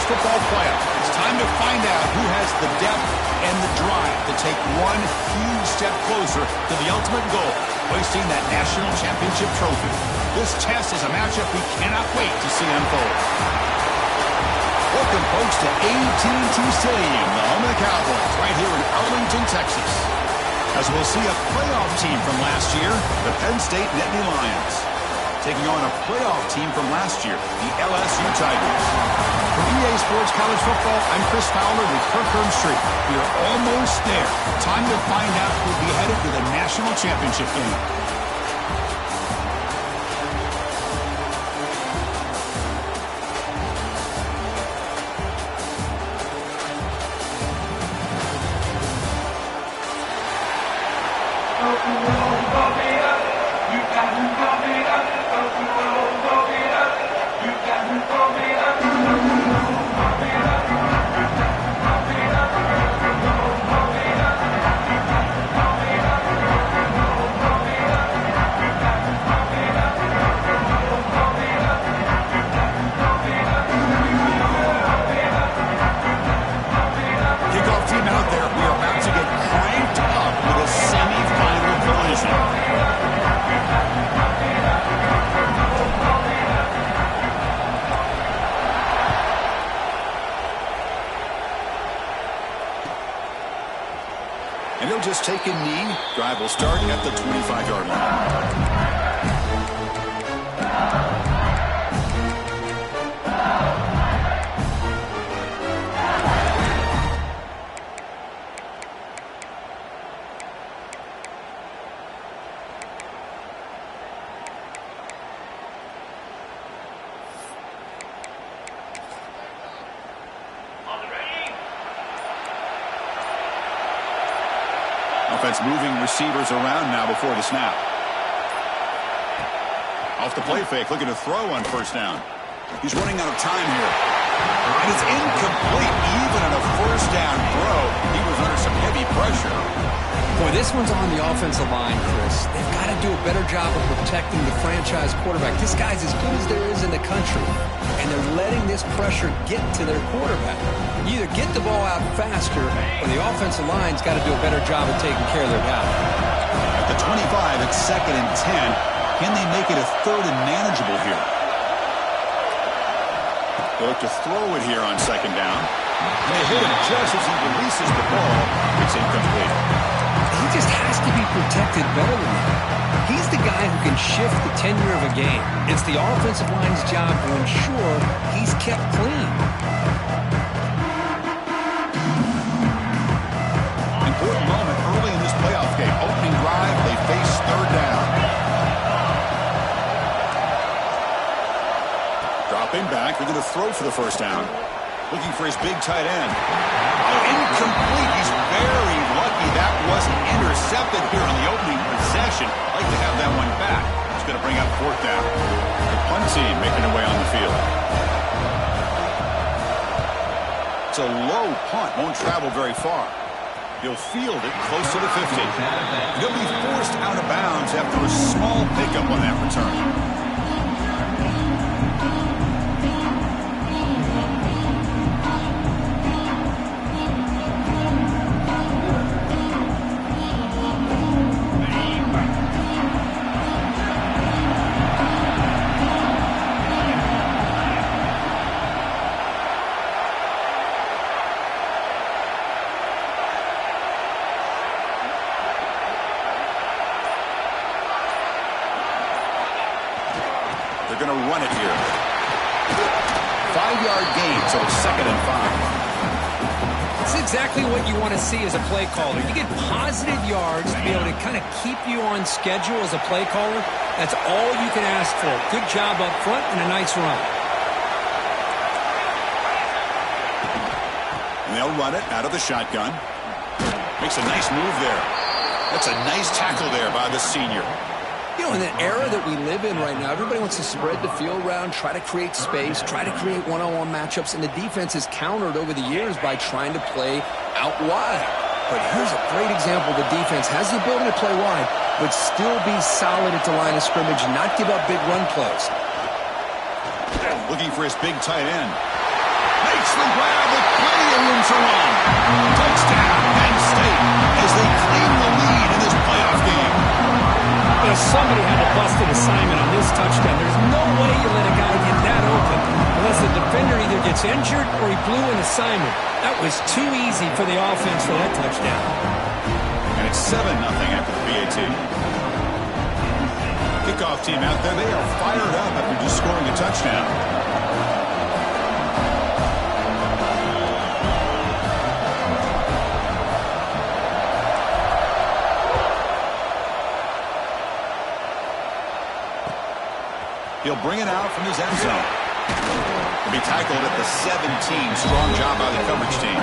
football playoff. It's time to find out who has the depth and the drive to take one huge step closer to the ultimate goal, hoisting that national championship trophy. This test is a matchup we cannot wait to see unfold. Welcome, folks, to AT&T Stadium, the home of the Cowboys, right here in Arlington, Texas. As we'll see a playoff team from last year, the Penn State Nittany Lions, taking on a playoff team from last year, the LSU Tigers. For EA Sports College Football, I'm Chris Fowler with Kirk Herbstreit. We are almost there. Time to find out who'll be headed to the national championship game. And he'll just take a knee. Drive will start at the 25-yard line. Offense moving receivers around now before the snap. Off the play fake, looking to throw on first down. He's running out of time here. And it's incomplete. Even on a first down throw, he was under some heavy pressure. Boy, this one's on the offensive line, Chris. They've got to do a better job of protecting the franchise quarterback. This guy's as good as there is in the country, and they're letting this pressure get to their quarterback. You either get the ball out faster, or the offensive line's got to do a better job of taking care of their guy. At the 25, it's 2nd and 10. Can they make it a 3rd and manageable here? They look to throw it here on 2nd down. And they hit him just as he releases the ball. It's incomplete. He just has to be protected better than that. He's the guy who can shift the tenure of a game. It's the offensive line's job to ensure he's kept clean. Important moment early in this playoff game. Opening drive, they face 3rd down. Dropping back, they're going to throw for the first down. Looking for his big tight end. Oh, incomplete. He's very lucky that wasn't intercepted here on the opening possession. Like to have that one back. It's going to bring up 4th down. The punt team making their way on the field. It's a low punt. Won't travel very far. He'll field it close to the 50. He'll be forced out of bounds after a small pickup on that return. They're going to run it here. 5-yard gain, so it's 2nd and 5. It's exactly what you want to see as a play caller. You get positive yards to be able to kind of keep you on schedule as a play caller. That's all you can ask for. Good job up front and a nice run. And they'll run it out of the shotgun. Makes a nice move there. That's a nice tackle there by the senior. You know, in the era that we live in right now, everybody wants to spread the field around, try to create space, try to create one-on-one matchups, and the defense has countered over the years by trying to play out wide. But here's a great example. The defense has the ability to play wide, but still be solid at the line of scrimmage, not give up big run plays. Looking for his big tight end. Makes the Looking for one. Touchdown, Penn State, as they claim the lead in this playoff game. Well, somebody had to bust an assignment on this touchdown. There's no way you let a guy get that open unless the defender either gets injured or he blew an assignment. That was too easy for the offense for that touchdown. And it's 7-0 after the PAT. Kickoff team out there, they are fired up after just scoring a touchdown. He'll bring it out from his end zone. He'll be tackled at the 17. Strong job by the coverage team.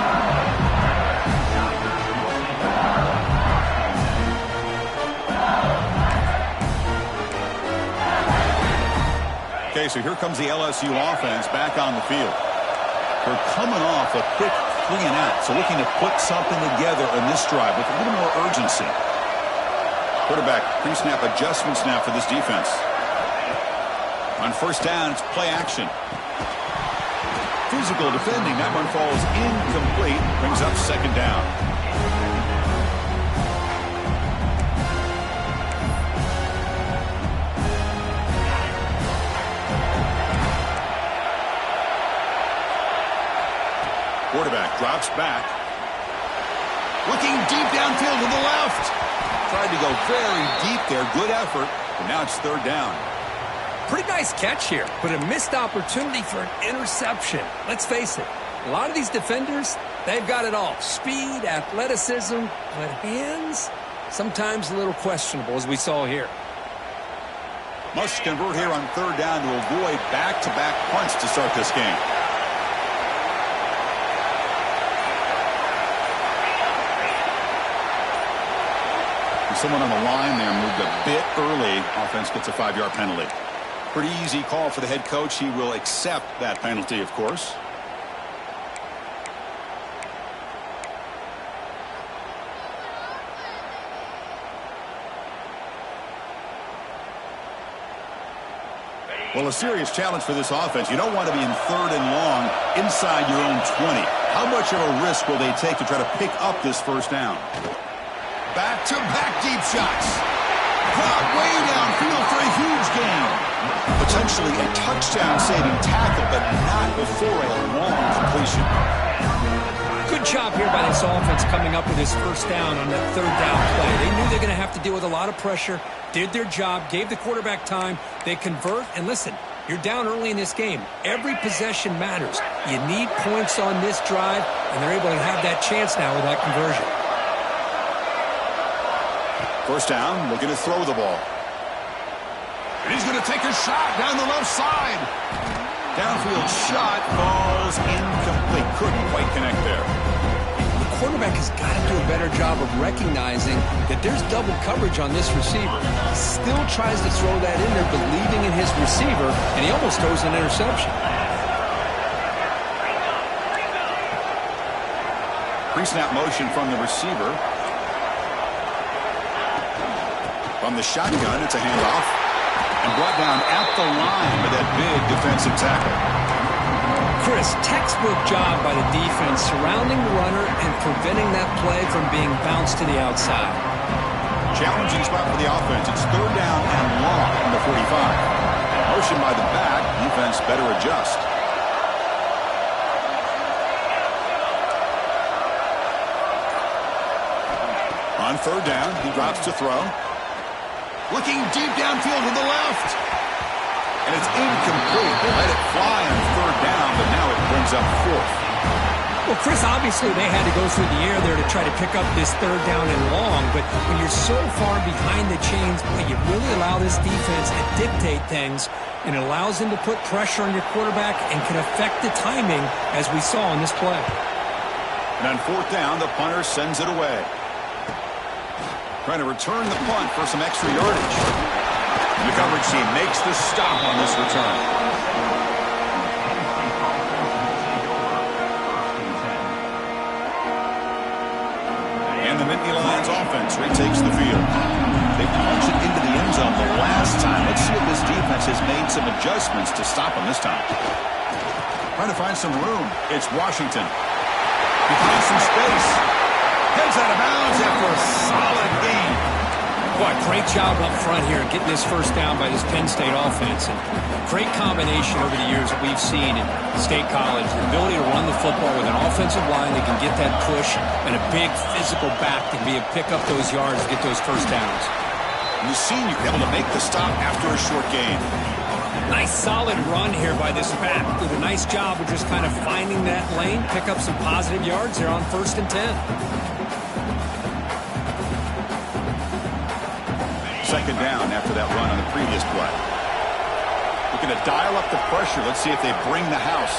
Okay, so here comes the LSU offense back on the field. They're coming off a quick 3-and-out, so looking to put something together in this drive with a little more urgency. Quarterback pre-snap adjustments now for this defense. On first down, it's play action. Physical defending. That one falls incomplete. Brings up second down. Quarterback drops back. Looking deep downfield to the left. Tried to go very deep there. Good effort. But now it's third down. Pretty nice catch here, but a missed opportunity for an interception. Let's face it, a lot of these defenders, they've got it all. Speed, athleticism, but hands, sometimes a little questionable, as we saw here. Must convert here on third down to avoid back-to-back punts to start this game. Someone on the line there moved a bit early. Offense gets a 5-yard penalty. Pretty easy call for the head coach. He will accept that penalty, of course. Well, a serious challenge for this offense. You don't want to be in third and long inside your own 20. How much of a risk will they take to try to pick up this first down? Back-to-back deep shots. Caught way downfield for a huge gain. Potentially a touchdown-saving tackle, but not before a long completion. Good job here by this offense coming up with his first down on that third down play. They knew they're going to have to deal with a lot of pressure, did their job, gave the quarterback time. They convert, and listen, you're down early in this game. Every possession matters. You need points on this drive, and they're able to have that chance now with that conversion. First down, looking to throw the ball. And he's going to take a shot down the left side. Downfield shot falls incomplete. Couldn't quite connect there. The quarterback has got to do a better job of recognizing that there's double coverage on this receiver. He still tries to throw that in there, believing in his receiver, and he almost throws an interception. Pre-snap motion from the receiver. From the shotgun, it's a handoff. And brought down at the line with that big defensive tackle. Chris, textbook job by the defense surrounding the runner and preventing that play from being bounced to the outside. Challenging spot for the offense. It's third down and long from the 45. Motion by the back. Defense better adjust. On third down, he drops to throw. Looking deep downfield to the left. And it's incomplete. They let it fly on third down, but now it brings up fourth. Well, Chris, obviously they had to go through the air there to try to pick up this third down and long, but when you're so far behind the chains, boy, you really allow this defense to dictate things, and it allows them to put pressure on your quarterback and can affect the timing, as we saw in this play. And on fourth down, the punter sends it away. Trying to return the punt for some extra yardage. And the coverage team makes the stop on this return. And the Nittany Lions offense retakes the field. They punched it into the end zone the last time. Let's see if this defense has made some adjustments to stop them this time. Trying to find some room. It's Washington. He finds some space. Heads out of bounds after a solid gain. Boy, great job up front here getting this first down by this Penn State offense. And great combination over the years that we've seen in State College. The ability to run the football with an offensive line that can get that push and a big physical back to be able to pick up those yards and get those first downs. And the senior able to make the stop after a short gain. Nice solid run here by this back. Did a nice job of just kind of finding that lane, pick up some positive yards there on 1st and 10. Second down after that run on the previous play. Looking to dial up the pressure. Let's see if they bring the house.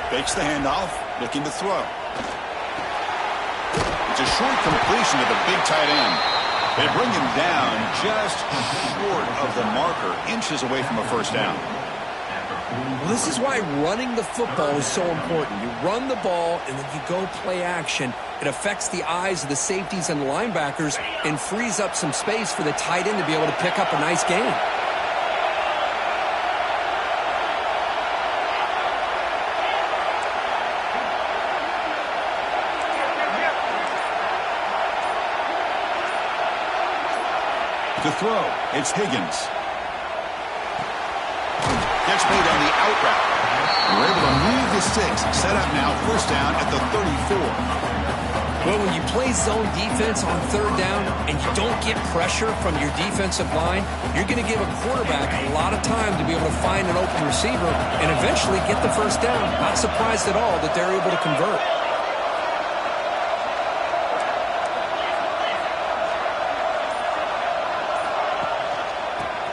Fakes the handoff, looking to throw. It's a short completion to the big tight end. They bring him down just short of the marker, inches away from a first down. Well, this is why running the football is so important. You run the ball, and then you go play action. It affects the eyes of the safeties and the linebackers and frees up some space for the tight end to be able to pick up a nice gain. To throw, it's Higgins. Gets made on the out route. We're able to move the sticks. Set up now, first down at the 34. Well, when you play zone defense on 3rd down and you don't get pressure from your defensive line, you're going to give a quarterback a lot of time to be able to find an open receiver and eventually get the first down. Not surprised at all that they're able to convert.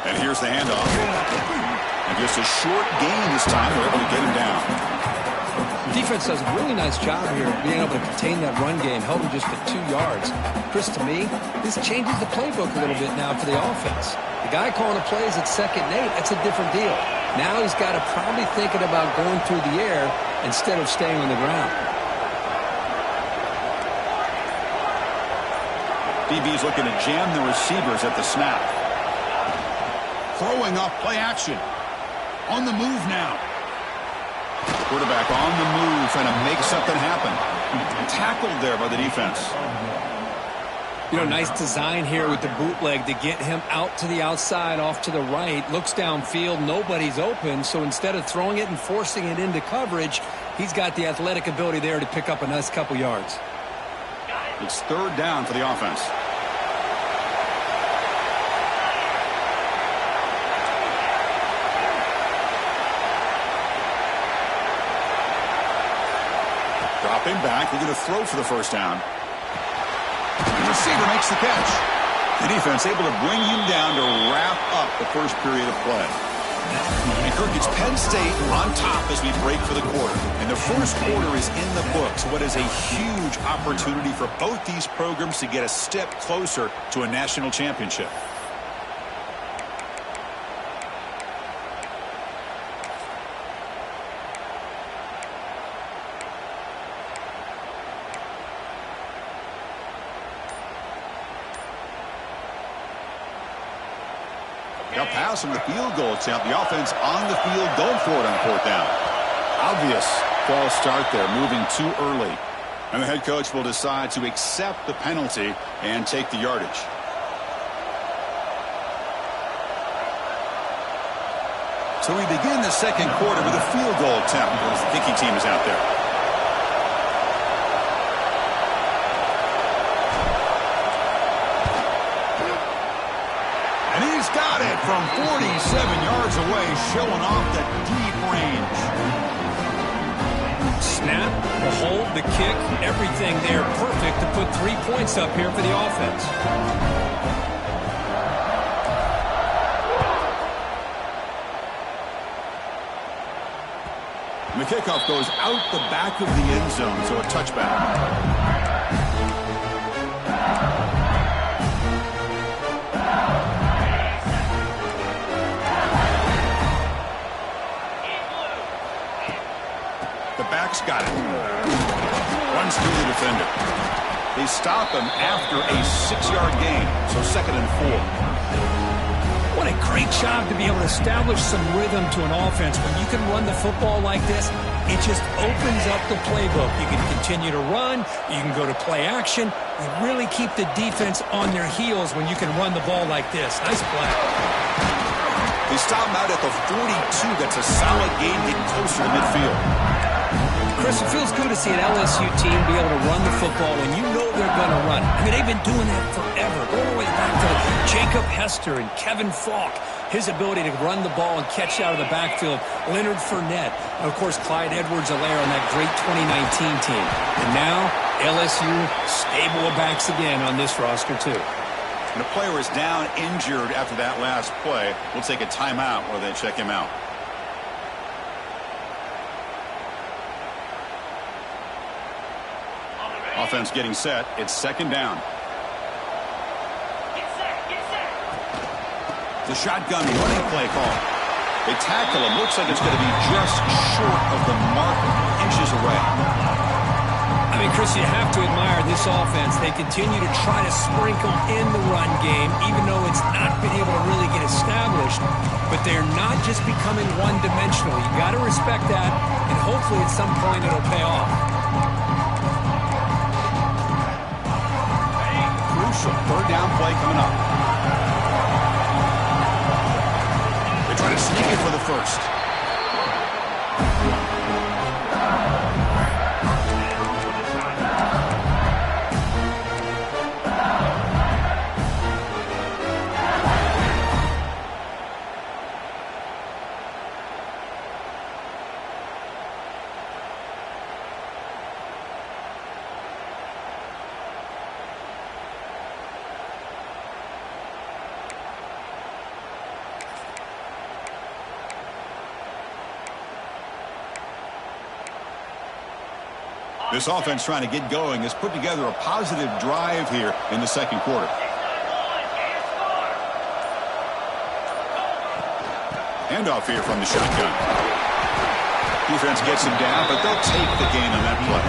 And here's the handoff. And just a short gain this time. They're able to get him down. Defense does a really nice job here of being able to contain that run game, held him just to 2 yards. Chris, to me, this changes the playbook a little bit now for the offense. The guy calling the plays at 2nd and 8, that's a different deal. Now he's got to probably thinking about going through the air instead of staying on the ground. DB's looking to jam the receivers at the snap. Throwing off play action. On the move now. Quarterback on the move, trying to make something happen. Tackled there by the defense. You know, nice design here with the bootleg to get him out to the outside, off to the right. Looks downfield, nobody's open, so instead of throwing it and forcing it into coverage, he's got the athletic ability there to pick up a nice couple yards. It's 3rd down for the offense. Dropping back, looking to throw for the first down. The receiver makes the catch. The defense able to bring him down to wrap up the first period of play. And Kirk, it's Penn State on top as we break for the quarter. And the first quarter is in the books. What is a huge opportunity for both these programs to get a step closer to a national championship. Now pass from the field goal attempt. The offense on the field going for it on 4th down. Obvious false start there, moving too early. And the head coach will decide to accept the penalty and take the yardage. So we begin the second quarter with a field goal attempt as the kicking team is out there. Got it from 47 yards away, showing off the deep range. Snap, the hold, the kick, everything there perfect to put 3 points up here for the offense. And the kickoff goes out the back of the end zone, so a touchback. Got it. Runs through the defender. They stop him after a 6-yard gain, so 2nd and 4. What a great job to be able to establish some rhythm to an offense. When you can run the football like this, it just opens up the playbook. You can continue to run. You can go to play action. You really keep the defense on their heels when you can run the ball like this. Nice play. They stop him out at the 42. That's a solid gain getting closer to midfield. Chris, it feels good to see an LSU team be able to run the football when you know they're going to run. I mean, they've been doing that forever. Go all the way back to Jacob Hester and Kevin Falk. His ability to run the ball and catch out of the backfield. Leonard Fournette. And, of course, Clyde Edwards-Helaire on that great 2019 team. And now, LSU stable of backs again on this roster, too. And a player is down injured after that last play. We'll take a timeout while they check him out. Offense getting set. It's second down. The shotgun running play call. They tackle him. Looks like it's going to be just short of the mark, inches away. I mean, Chris, you have to admire this offense. They continue to try to sprinkle in the run game, even though it's not been able to really get established. But they're not just becoming one-dimensional. You got to respect that, and hopefully at some point it'll pay off. Crucial third down play coming up. They try to sneak it for the first. This offense trying to get going has put together a positive drive here in the second quarter. Handoff here from the shotgun. Defense gets him down, but they'll take the gain on that play.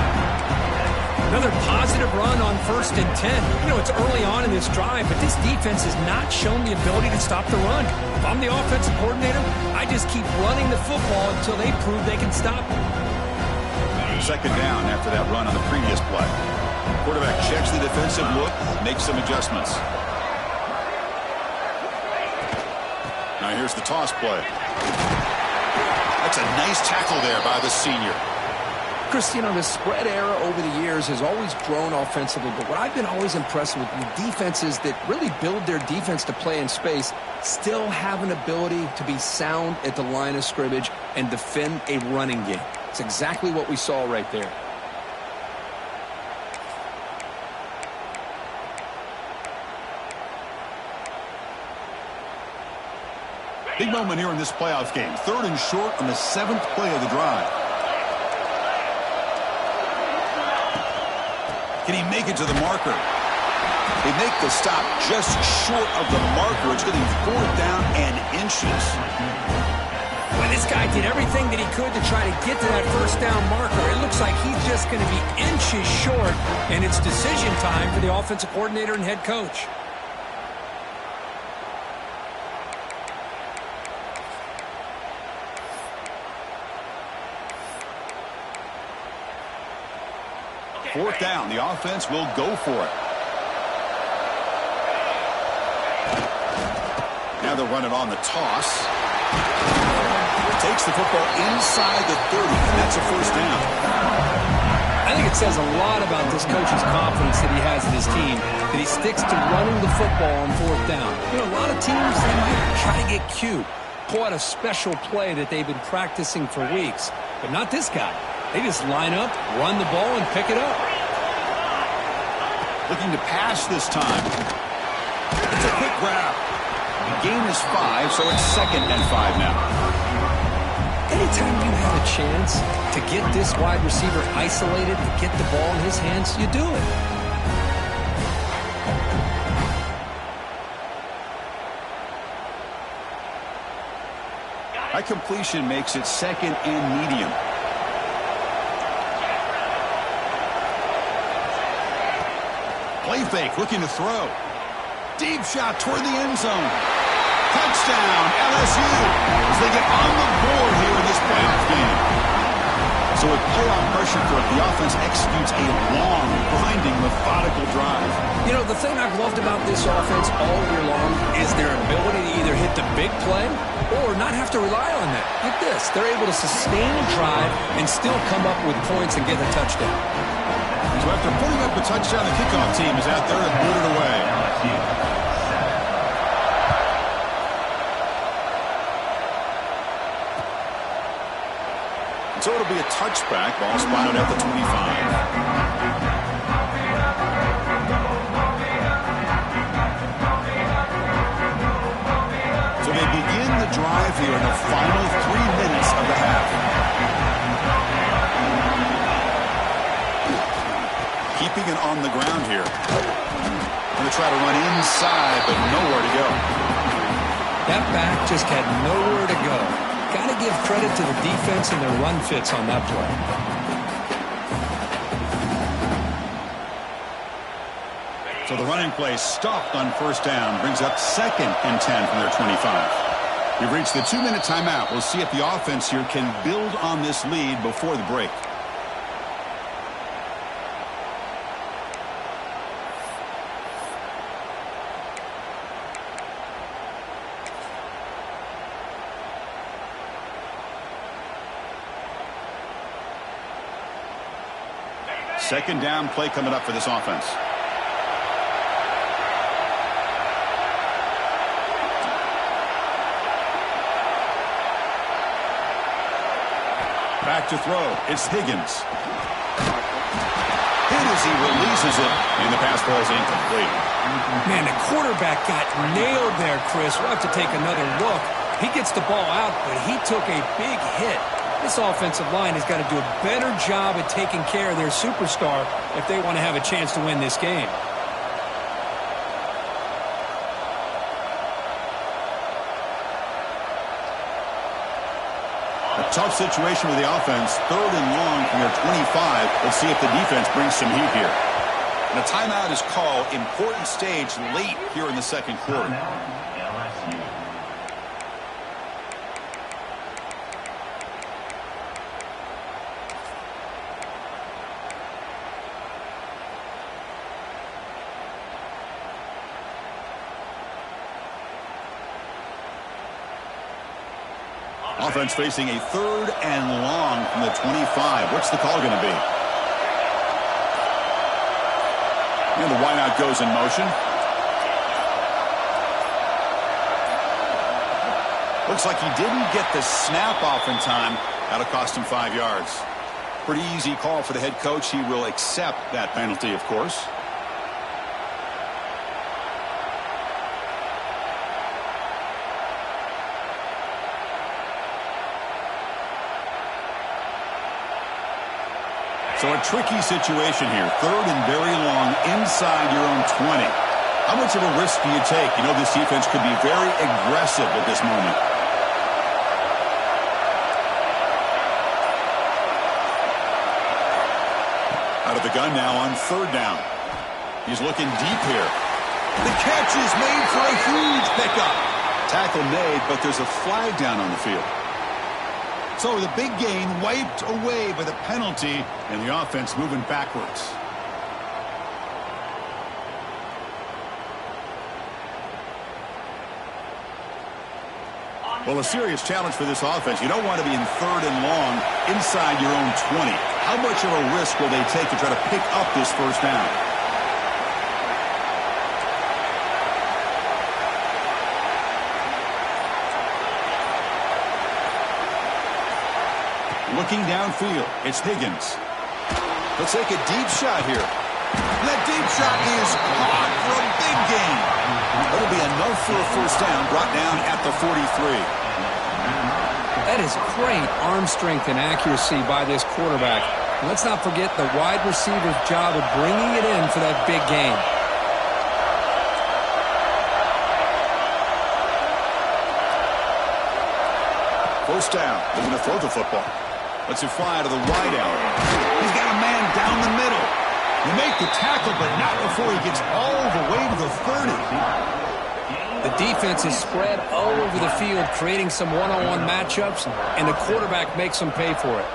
Another positive run on 1st and 10. You know, it's early on in this drive, but this defense has not shown the ability to stop the run. If I'm the offensive coordinator, I just keep running the football until they prove they can stop it. Second down after that run on the previous play. Quarterback checks the defensive look, makes some adjustments. Now here's the toss play. That's a nice tackle there by the senior. Chris, you know, the spread era over the years has always grown offensively, but what I've been always impressed with defenses that really build their defense to play in space still have an ability to be sound at the line of scrimmage and defend a running game. It's exactly what we saw right there. Big moment here in this playoff game. 3rd and short on the 7th play of the drive. Can he make it to the marker? They make the stop just short of the marker. It's going to be 4th down and inches. Well, this guy did everything that he could to try to get to that 1st down marker. It looks like he's just going to be inches short, and it's decision time for the offensive coordinator and head coach. Fourth down. The offense will go for it. Now they'll run it on the toss. Takes the football inside the 30, and that's a 1st down. I think it says a lot about this coach's confidence that he has in his team, that he sticks to running the football on 4th down. You know, a lot of teams, they might try to get cute, pull out a special play that they've been practicing for weeks, but not this guy. They just line up, run the ball, and pick it up. Looking to pass this time. It's a quick grab. The gain is 5, so it's 2nd and 5 now. Anytime you have a chance to get this wide receiver isolated and get the ball in his hands, you do it. High completion makes it 2nd and medium. Play fake, looking to throw. Deep shot toward the end zone. Touchdown, LSU, as they get on the board here in this playoff game. So with playoff pressure for it, the offense executes a long, grinding, methodical drive. You know, the thing I've loved about this offense all year long is their ability to either hit the big play or not have to rely on that. Like this, they're able to sustain a drive and still come up with points and get a touchdown. So after putting up a touchdown, the kickoff team is out there to boot it away. So it'll be a touchback. Ball spotted at the 25. So they begin the drive here in the final 3 minutes of the half. Keeping it on the ground here. Going to try to run inside, but nowhere to go. That back just had nowhere to go. Got to give credit to the defense and their run fits on that play. So the running play stopped on first down, brings up 2nd and 10 from their 25. We've reached the 2-minute timeout. We'll see if the offense here can build on this lead before the break. Second down play coming up for this offense. Back to throw. It's Higgins. Hit as he releases it, and the pass ball is incomplete. Man, the quarterback got nailed there, Chris. We'll have to take another look. He gets the ball out, but he took a big hit. This offensive line has got to do a better job at taking care of their superstar if they want to have a chance to win this game. A tough situation with the offense. 3rd and long from their 25. Let's see if the defense brings some heat here. And a timeout is called. Important stage late here in the second quarter. Offense facing a 3rd and long from the 25. What's the call going to be? And the wideout goes in motion. Looks like he didn't get the snap off in time. That'll cost him 5 yards. Pretty easy call for the head coach. He will accept that penalty, of course. So a tricky situation here. 3rd and very long inside your own 20. How much of a risk do you take? You know this defense could be very aggressive at this moment. Out of the gun now on 3rd down. He's looking deep here. The catch is made for a huge pickup. Tackle made, but there's a flag down on the field. So the big gain wiped away by the penalty, and the offense moving backwards. Well, a serious challenge for this offense. You don't want to be in 3rd and long inside your own 20. How much of a risk will they take to try to pick up this first down? Looking downfield, it's Higgins. Let's take a deep shot here. That deep shot is caught for a big gain. That'll be enough for a first down, brought down at the 43. That is great arm strength and accuracy by this quarterback. And let's not forget the wide receiver's job of bringing it in for that big gain. First down. They're going to throw the football. Lets it fly to the wideout. He's got a man down the middle. You make the tackle, but not before he gets all the way to the 30. The defense is spread all over the field, creating some one-on-one matchups, and the quarterback makes them pay for it.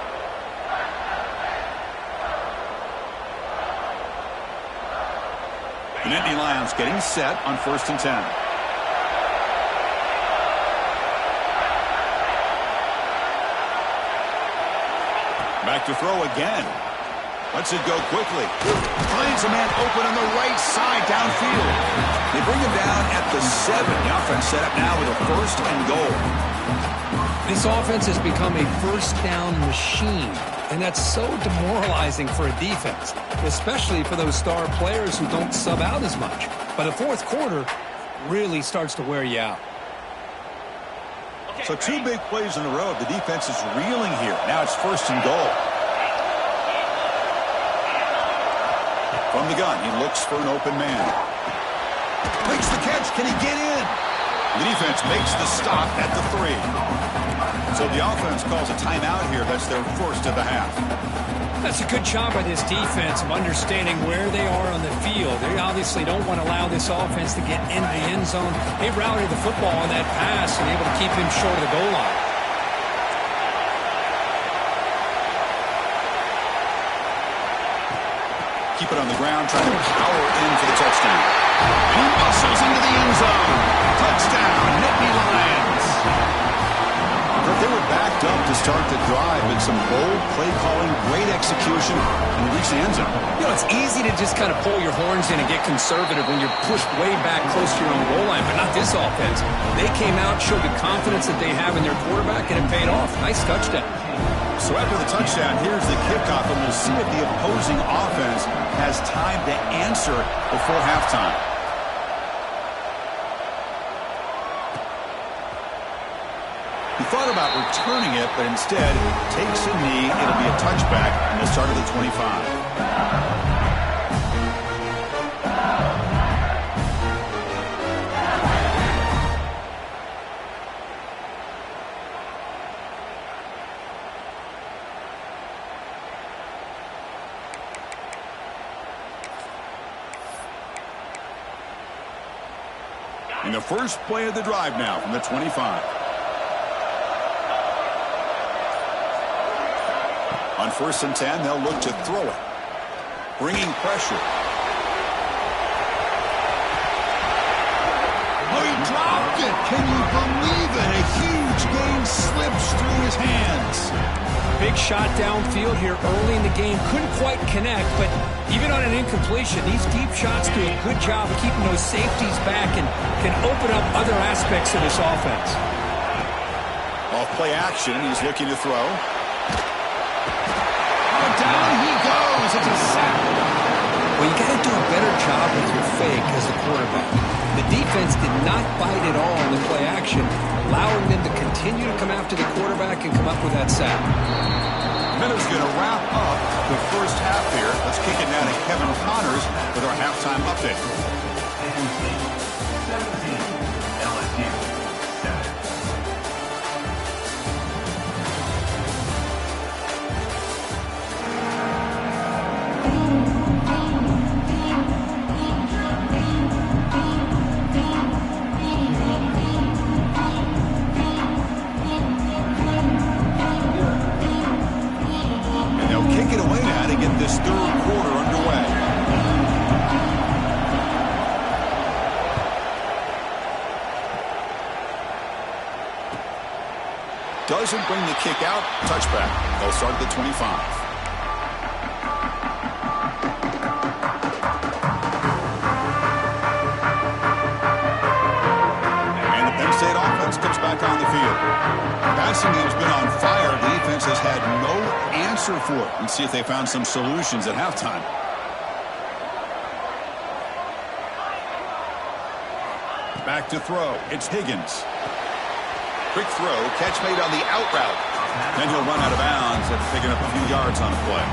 The Nittany Lions getting set on 1st and 10. Back to throw again. Lets it go quickly. Finds a man open on the right side downfield. They bring him down at the 7. The offense set up now with a 1st and goal. This offense has become a first down machine, and that's so demoralizing for a defense, especially for those star players who don't sub out as much. But the fourth quarter really starts to wear you out. So 2 big plays in a row. The defense is reeling here. Now it's 1st and goal. From the gun, he looks for an open man. Makes the catch. Can he get in? The defense makes the stop at the 3. So the offense calls a timeout here. That's their first of the half. That's a good job by this defense of understanding where they are on the field. They obviously don't want to allow this offense to get into the end zone. They routed the football on that pass and able to keep him short of the goal line. Keep it on the ground, trying to power in for the touchdown. And he muscles into the end zone. Touchdown, Nittany Lions. But they were backed up to start the drive, and some bold play calling, great execution, and they reach the end zone. You know, it's easy to just kind of pull your horns in and get conservative when you're pushed way back close to your own goal line, but not this offense. They came out, showed the confidence that they have in their quarterback, and it paid off. Nice touchdown. So after the touchdown, here's the kickoff, and we'll see if the opposing offense has time to answer before halftime. He thought about returning it, but instead takes a knee. It'll be a touchback, and they'll start at the 25. In the first play of the drive now from the 25. On 1st and 10, they'll look to throw it. Bringing pressure. Oh, he dropped it! Can you believe it? A huge gain slips through his hands. Big shot downfield here early in the game. Couldn't quite connect, but even on an incompletion, these deep shots do a good job of keeping those safeties back and can open up other aspects of this offense. Off play action, he's looking to throw. Oh, down he goes. It's a sack. Well, you got to do a better job with your fake as a quarterback. The defense did not bite at all in the play action, allowing them to continue to come after the quarterback and come up with that sack. Minutes going to wrap up the first half here. Let's kick it now to Kevin Connors with our halftime update. Kick it away now to get this third quarter underway. Doesn't bring the kick out. Touchback. They'll start at the 25. And the Penn State offense comes back on the field. Passing game's been on fire. The defense has had no answer for it. And see if they found some solutions at halftime. Back to throw. It's Higgins. Quick throw. Catch made on the out route. Then he'll run out of bounds after picking up a few yards on the play.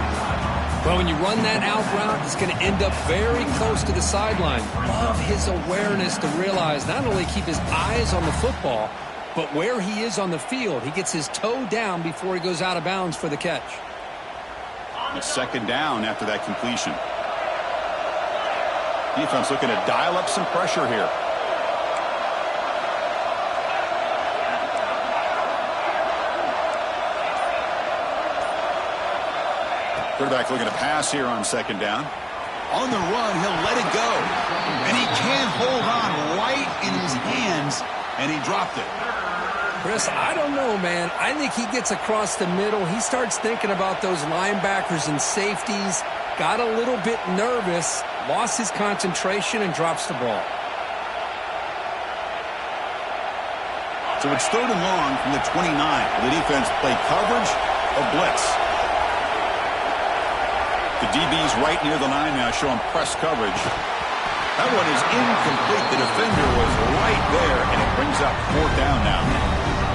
Well, when you run that out route, it's going to end up very close to the sideline. Love his awareness to realize not only keep his eyes on the football, but where he is on the field. He gets his toe down before he goes out of bounds for the catch. A second down after that completion. Defense looking to dial up some pressure here. Quarterback looking to pass here on second down. On the run, he'll let it go. And he can't hold on right in his hands, and he dropped it. Chris, I don't know, man. I think he gets across the middle. He starts thinking about those linebackers and safeties, got a little bit nervous, lost his concentration, and drops the ball. So it's 3rd and long from the 29. The defense play coverage or blitz. The DB's right near the line now, showing press coverage. That one is incomplete. The defender was right there, and it brings up 4th down now.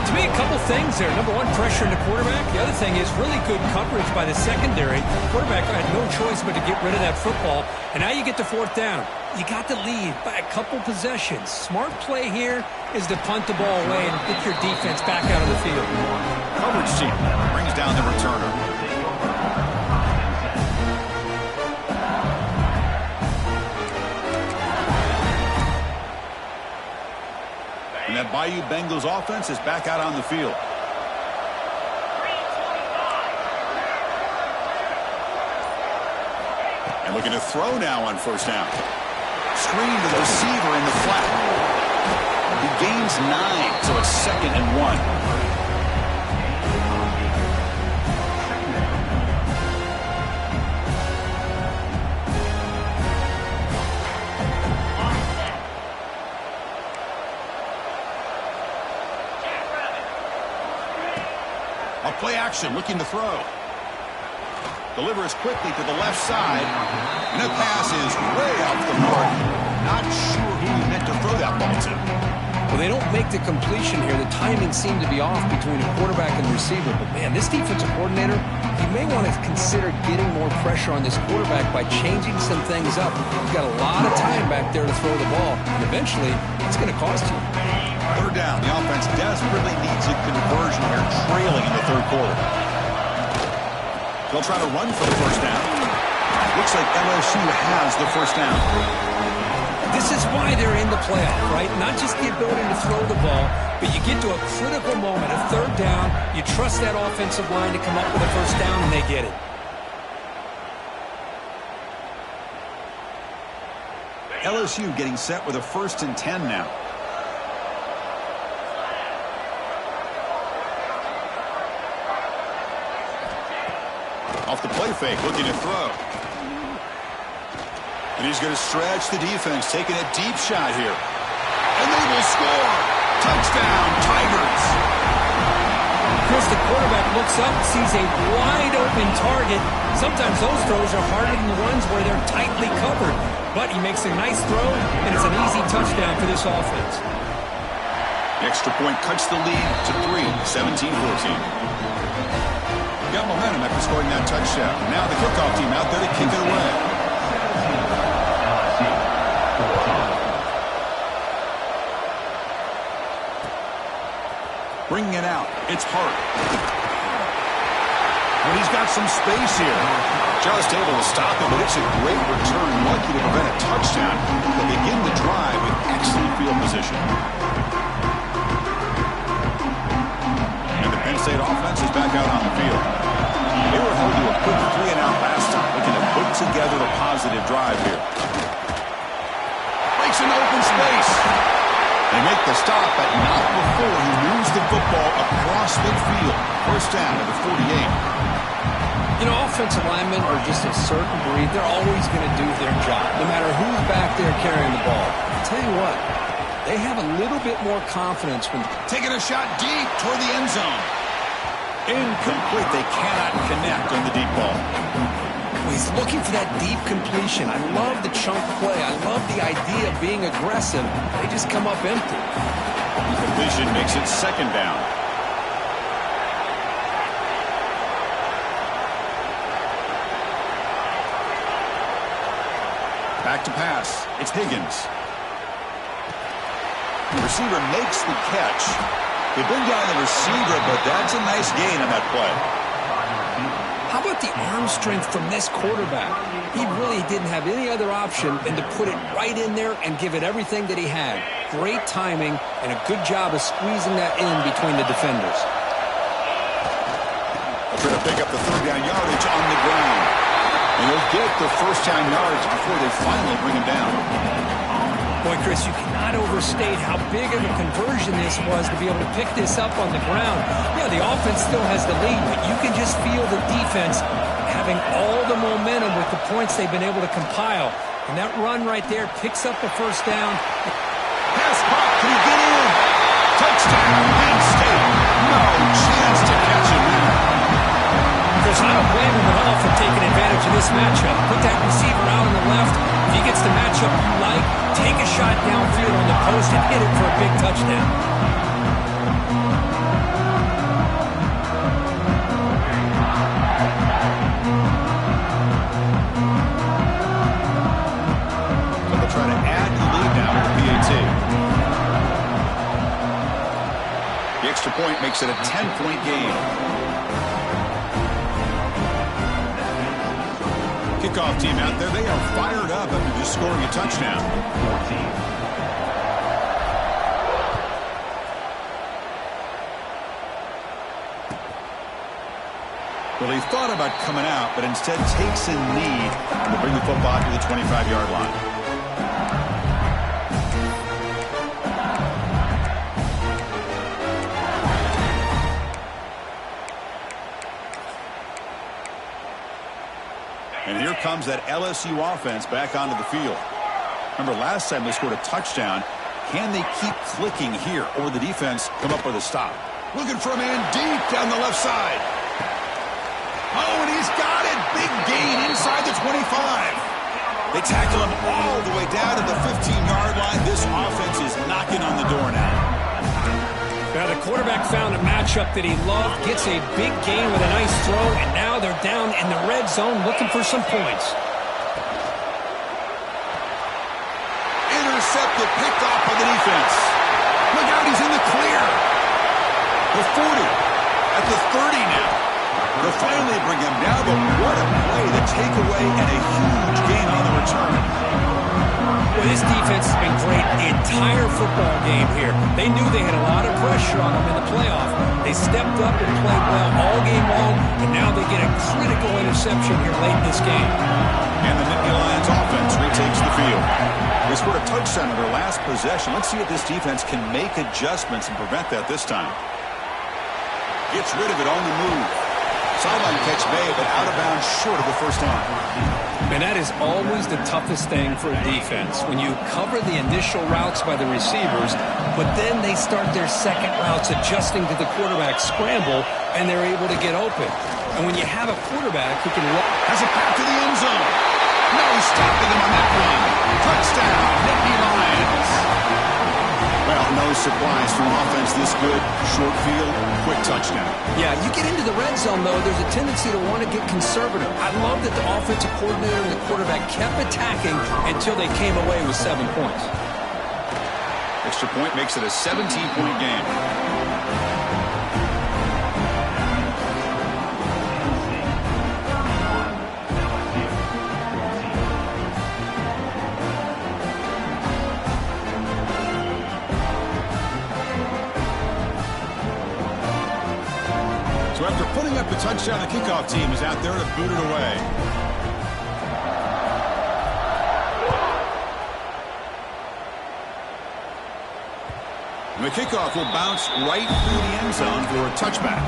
To me, a couple things there. Number one, pressure in the quarterback. The other thing is really good coverage by the secondary. Quarterback had no choice but to get rid of that football. And now you get to 4th down. You got the lead by a couple possessions. Smart play here is to punt the ball away and get your defense back out of the field. Coverage team brings down the returner. And that Bayou Bengals offense is back out on the field. And looking to throw now on 1st down. Screen to the receiver in the flat. He gains 9, so it's 2nd and 1. Play action, looking to throw. Delivers quickly to the left side. And the pass is way off the mark. Not sure who he meant to throw that ball to. Well, they don't make the completion here. The timing seemed to be off between a quarterback and receiver. But, man, this defensive coordinator, he may want to consider getting more pressure on this quarterback by changing some things up. He's got a lot of time back there to throw the ball. And eventually, it's going to cost you. 3rd down. The offense desperately needs a conversion here, trailing in the 3rd quarter. They'll try to run for the 1st down. Looks like LSU has the 1st down. This is why they're in the playoff, right? Not just the ability to throw the ball, but you get to a critical moment, a 3rd down. You trust that offensive line to come up with a 1st down, and they get it. LSU getting set with a 1st and 10 now. Off the play fake, looking to throw. And he's going to stretch the defense, taking a deep shot here. And they will score. Touchdown, Tigers. Chris, the quarterback looks up, sees a wide-open target. Sometimes those throws are harder than the ones where they're tightly covered. But he makes a nice throw, and it's an easy touchdown for this offense. The extra point cuts the lead to 3, 17-14. Got momentum after scoring that touchdown. Now the kickoff team out there to kick it away. Bringing it out. It's Hart. But he's got some space here. Just able to stop it, but it's a great return. Lucky to prevent a touchdown. They'll begin the drive with excellent field position. And the Penn State offense is back out on the field. They were held to a quick 3-and-out last time, looking to put together a positive drive here. Breaks an open space. They make the stop, but not before he moves the football across midfield. 1st down at the 48. You know, offensive linemen are just a certain breed. They're always going to do their job, no matter who's back there carrying the ball. I'll tell you what, they have a little bit more confidence when taking a shot deep toward the end zone. Incomplete. They cannot connect on the deep ball. He's looking for that deep completion. I love the chunk play. I love the idea of being aggressive. They just come up empty. Completion makes it 2nd down. Back to pass. It's Higgins. The receiver makes the catch. They bring down the receiver, but that's a nice gain on that play. How about the arm strength from this quarterback? He really didn't have any other option than to put it right in there and give it everything that he had. Great timing and a good job of squeezing that in between the defenders. They'll try to pick up the 3rd down yardage on the ground. get the first down yards before they finally bring him down. Boy, Chris, you cannot overstate how big of a conversion this was to be able to pick this up on the ground. Yeah, the offense still has the lead, but you can just feel the defense having all the momentum with the points they've been able to compile. And that run right there picks up the first down. Pass caught. Can he get in? Touchdown, Penn State. No chance to catch him there. Chris, I don't blame him at all for taking advantage of this matchup. Put that receiver out on the left. If he gets the matchup you like, take a shot downfield on the post and hit it for a big touchdown. So they'll try to add the lead now with the PAT. The extra point makes it a 10-point game. Kickoff team out there, they are fired up after just scoring a touchdown. Well, he thought about coming out, but instead takes a knee to bring the football to the 25-yard line. And here comes that LSU offense back onto the field. Remember, last time they scored a touchdown. Can they keep clicking here, or will the defense come up with a stop? Looking for a man deep down the left side. Oh, and he's got it. Big gain inside the 25. They tackle him all the way down to the 15-yard line. This offense is knocking on the door now. Now the quarterback found a matchup that he loved, gets a big gain with a nice throw, and now they're down in the red zone looking for some points. Intercepted, picked off by the defense. Look out, he's in the clear. The 40, at the 30 now. They'll finally bring him down, but what a play, the takeaway, and a huge gain on the return. Well, this defense has been great the entire football game here. They knew they had a lot of pressure on them in the playoff. They stepped up and played well all game long, and now they get a critical interception here late in this game. And the Nittany Lions offense retakes the field. They scored a touchdown in their last possession. Let's see if this defense can make adjustments and prevent that this time. Gets rid of it on the move. Sideline catch made, but out of bounds short of the first down. And that is always the toughest thing for a defense, when you cover the initial routes by the receivers, but then they start their second routes adjusting to the quarterback scramble, and they're able to get open. And when you have a quarterback who can run... Has a pass to the end zone. No stopping him on that one. Touchdown, Nittany Lions. Well, no surprise from offense this good. Short field, quick touchdown. Yeah, you get into the red zone, though, there's a tendency to want to get conservative. I love that the offensive coordinator and the quarterback kept attacking until they came away with 7 points. Extra point makes it a 17-point game. So after putting up the touchdown, the kickoff team is out there to boot it away. And the kickoff will bounce right through the end zone for a touchback.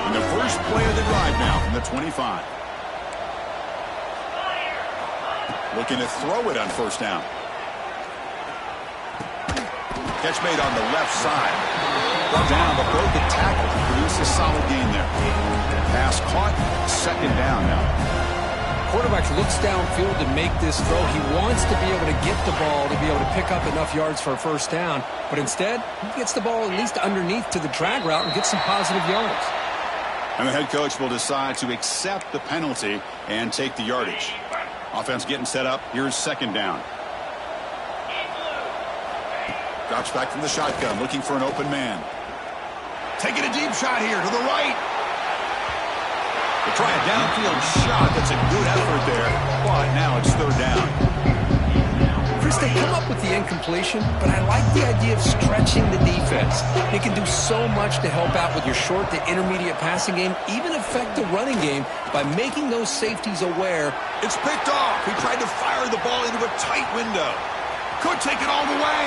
And the first play of the drive now from the 25. Looking to throw it on first down. Catch made on the left side. Brought down, but broke the tackle to produce a solid gain there. Pass caught, second down now. Quarterback looks downfield to make this throw. He wants to be able to get the ball to be able to pick up enough yards for a first down, but instead, he gets the ball at least underneath to the drag route and gets some positive yards. And the head coach will decide to accept the penalty and take the yardage. Offense getting set up. Here's second down. Drops back from the shotgun, looking for an open man. Taking a deep shot here to the right. They try a downfield shot. That's a good effort there, but now it's third down. Chris, they come up with the incompletion, but I like the idea of stretching the defense. They can do so much to help out with your short to intermediate passing game, even affect the running game by making those safeties aware. It's picked off. He tried to fire the ball into a tight window. Could take it all the way.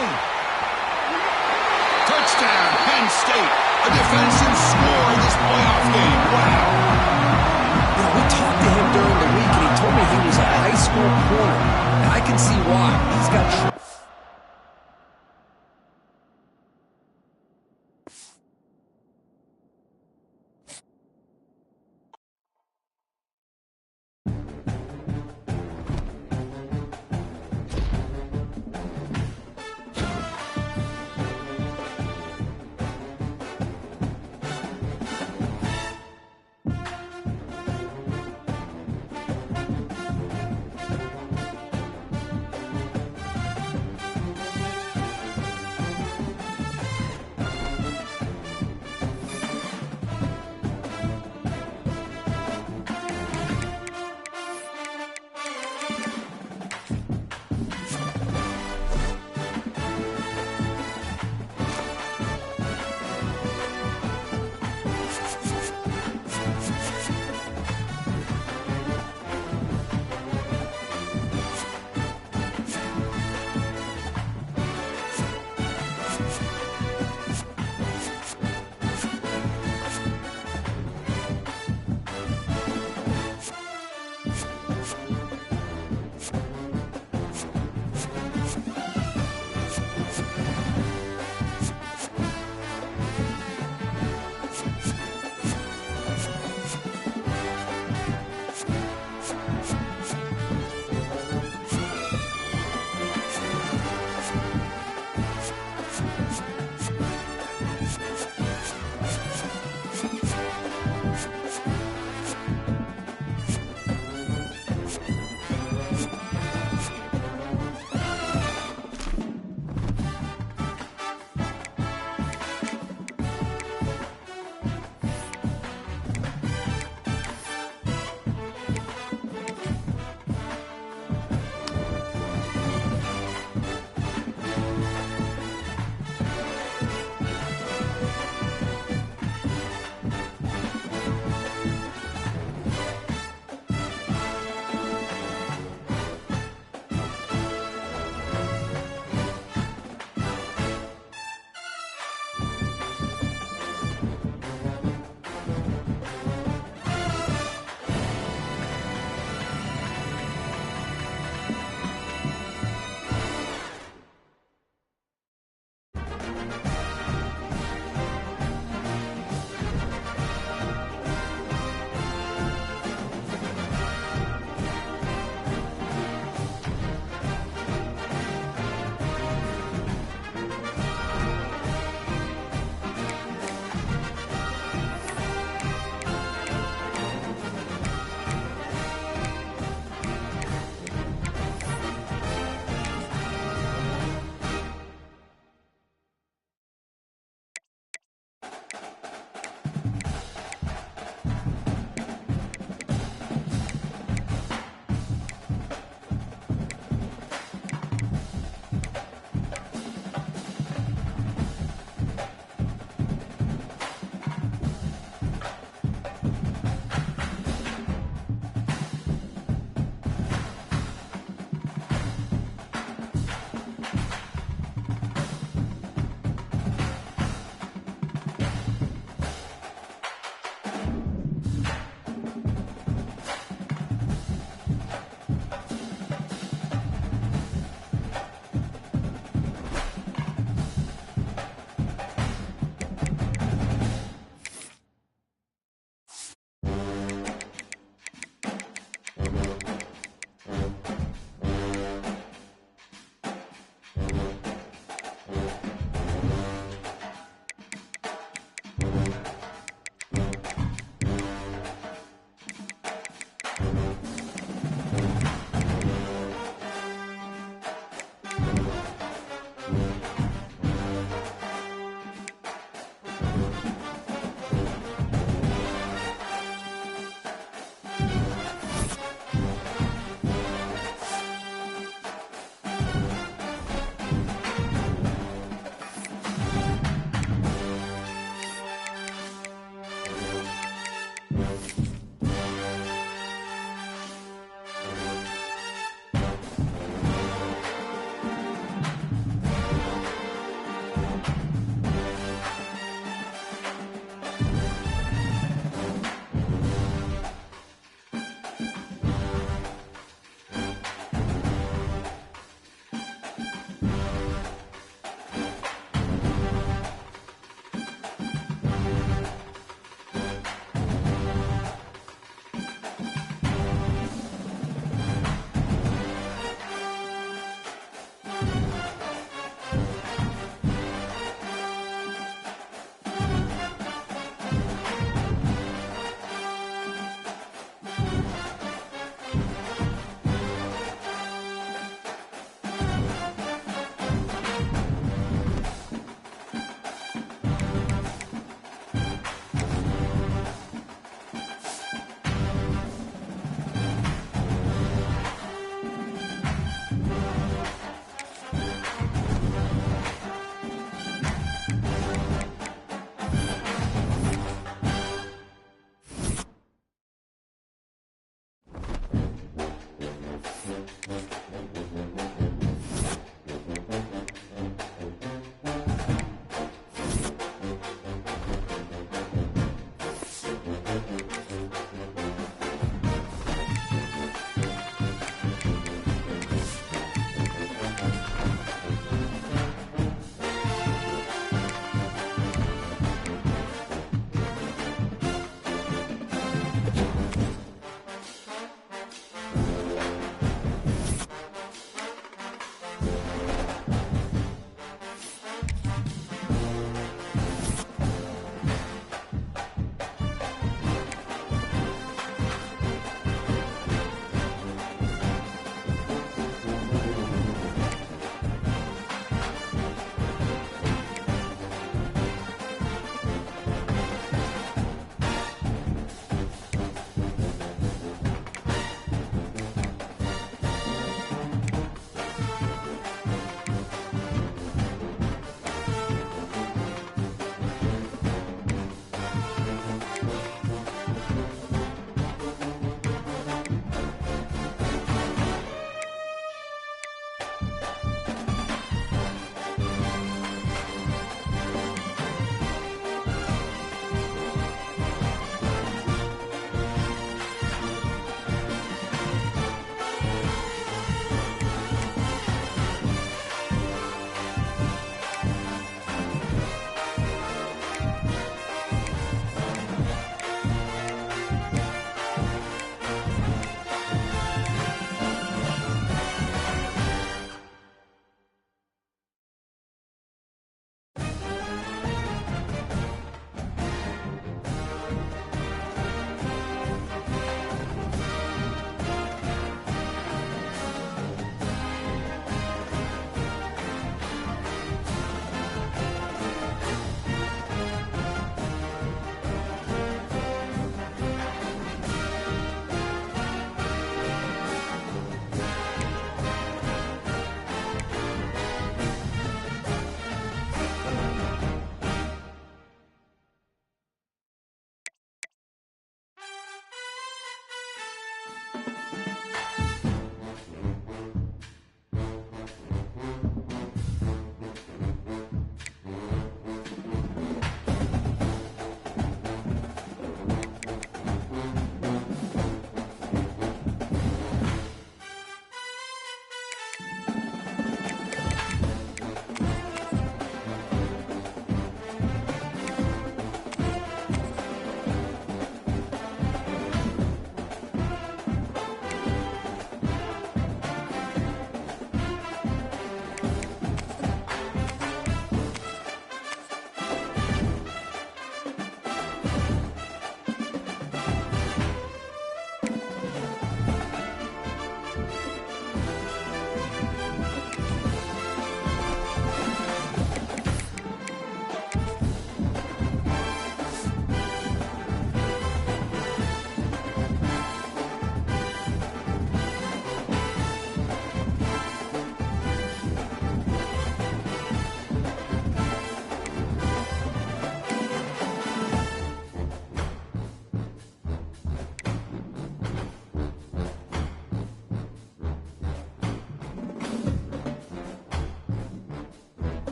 Touchdown, Penn State. A defensive score in this playoff game. Wow. You know, we talked to him during the week, and he told me he was a high school corner. And I can see why. He's got...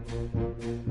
it.